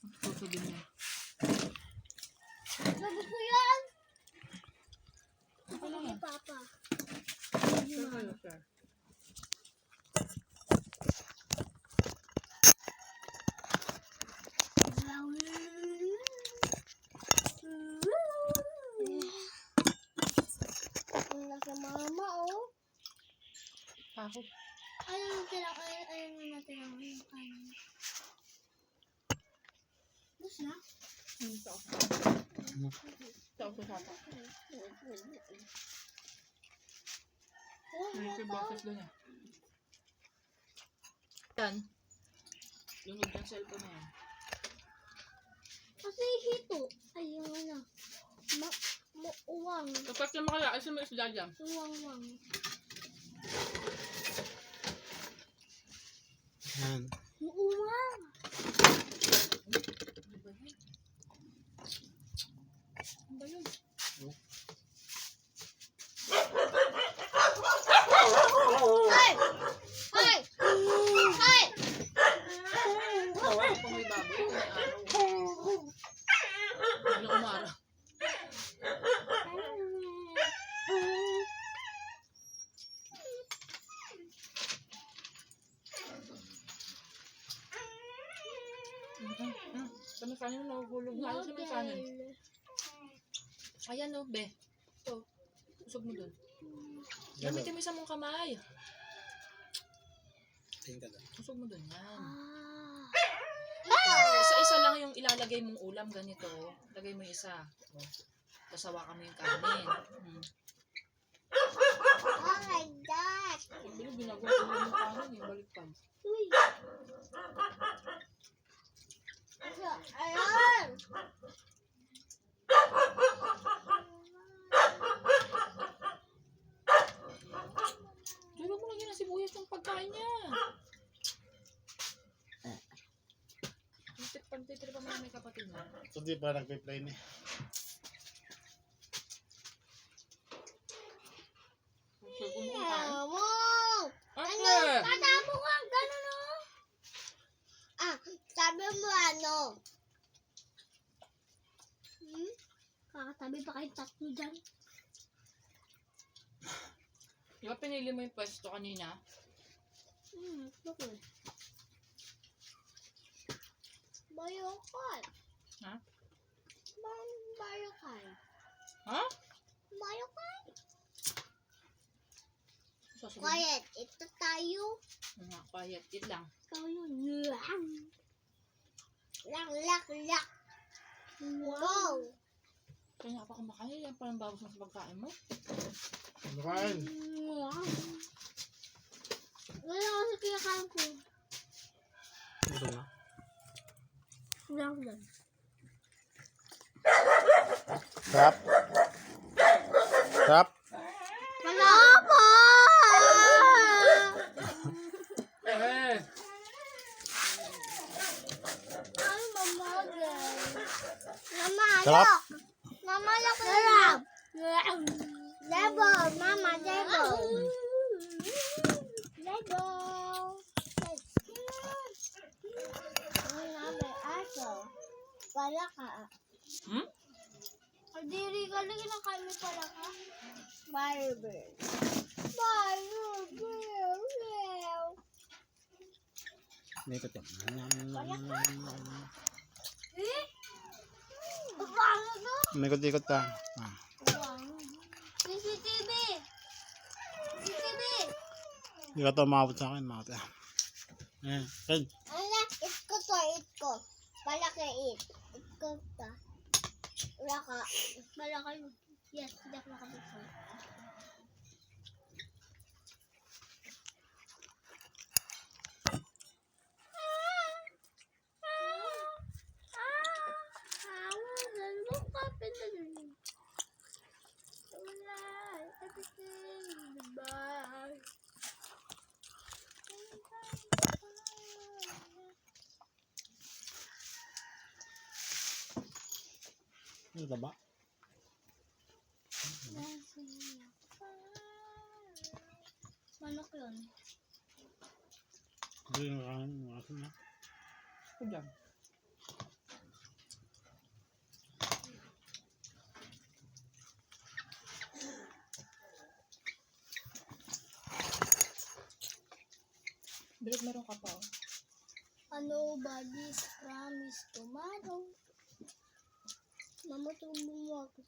Puso din niya. Sabi ko yan. Ako lang yan. Papa. Sir. Nasa mama, oh. Ako. Ayun natin ang kanin. Bus na? Ito ako. Ito ako sa sapa. May boses doon eh. Yan. Lungod yung cellphone na yan. Kasi hito. Ayun ano. Uwang. Kapag yung makala, asin mo isda dyan. Uwang-wang. Yan. Uwang. Ano ba yun? Ay! Ay! Ay! Tawa ko pang may baboy. Ito may araw. Ano umara? Kami kanin nahulog na. Ayos naman kanin. Ayan o, be. Ito. Usog mo dun. Gamitin mo isa mong kamay. Tingin ka doon. Usog mo dun. Yan. Ah! Isa-isa lang yung ilalagay mong ulam ganito. Lagay mo yung isa. O. Tapos hawakan mo yung kanin. Oh my God! Yung bilog, ginagawa ko yung kanin. Yung baliktad. Uy! Ayan! Duro mo lagyan ng sibuyas ng pagkain niya. Pagtitira pa mo na may kapatid mo. So, di ba nagpe-play ni? Gusto mo kung kain? Mo! Ano? Ate! Katabo ka! Ganun o! Ah, sabi mo ano? Kakatabi pa kayo tatlo dyan. Di ba pinili mo yung pwesto kanina? Bakit? Bayokan. Ha? Bayokan. Ha? Bayokan. Sasabihin. Quiet. Ito tayo. Nga, quiet. It lang. Ikaw yun. Lak. Wow. Kaya nga pa kumakain. Yan palang bawas mo sa pagkain mo. Ano kain? Wala kasi kinakain ko. Ito na. Lang. Sarap. Sarap. Wala po! Eh! Ay, mamagay. Mama, Sarap. Mama, sarap. Lebo, mama, lebo. Lebo. Ay, namin, aso. Pala ka. Hmm? Kadiri ka lang kinakain mo pala ka. Firebird. Firebird. Dito to. Eh? Paano to? Ikot-ikot ka. Ah. CCTV. CCTV. Hindi ka to umabot sa akin. Makata. Eh, Ken. Ano? Itko to, itko. Palaki it. Itko to. Wala ka. Malaki. Yes, hindi ako nakabuksan. Ito ba? Manok yun. Hindi yung kain. Asin na. Ako dyan. Nobody's promised tomorrow. Mama, tumulong mo ako.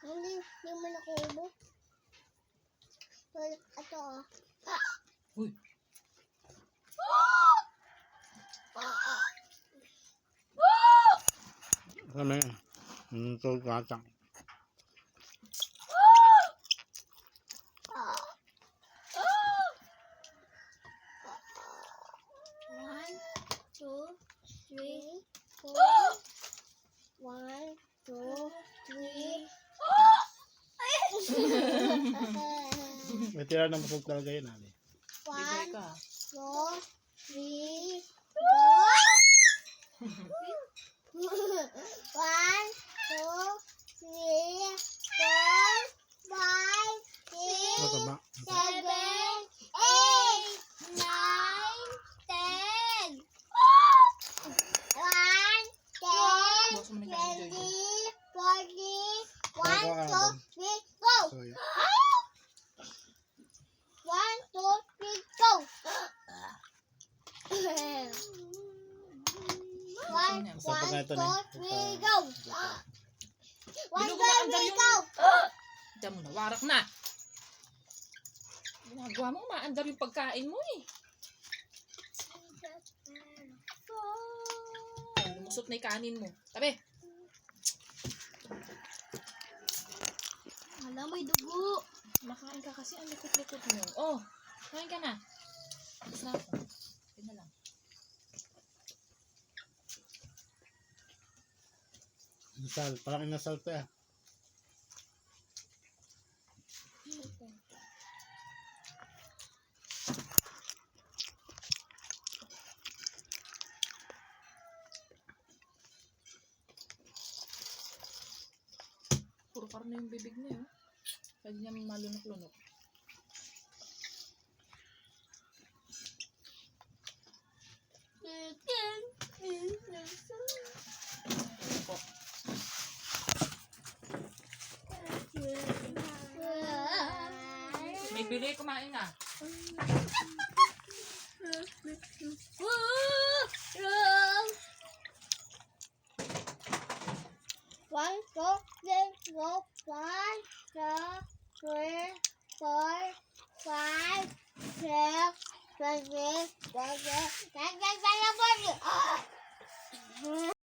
Hindi mo nakubo. Ito ah. Uy. Kami. Ito kacang. One, two, three, four. One, two, three. May tira na masok talaga yun, Ali. Bigay One, ka. two, three, four. One, two, three, four, five, Ito six, ba? 7, 8, 9, 10. 1, 10, Bukas mo na yung 20, Joy. 40. 1, Ako, 2, 3, go! So, yeah. 1, 2, 3, go! One, Gusto mo na 1, ito 2, na. 3, go! 1, Binugo 2, na, andar 3, yung- go! Diyan mo na, warak na. Ginagawa mo, maandar yung pagkain mo eh. Ay, lumusot na yung kanin mo. Tabi. Alam, may dugo. Makain ka kasi ang likot-likot mo. Oh, kain ka na. Tapos na ako. Yun na lang. Inasal. Parang inasal to eh. Puro karne yung bibig niya. Oh. Pwede niya malunok-lunok. Po. May bili, kumain na. One, two, three, four, five, three, four, five, six, 7, 8, 9, 10.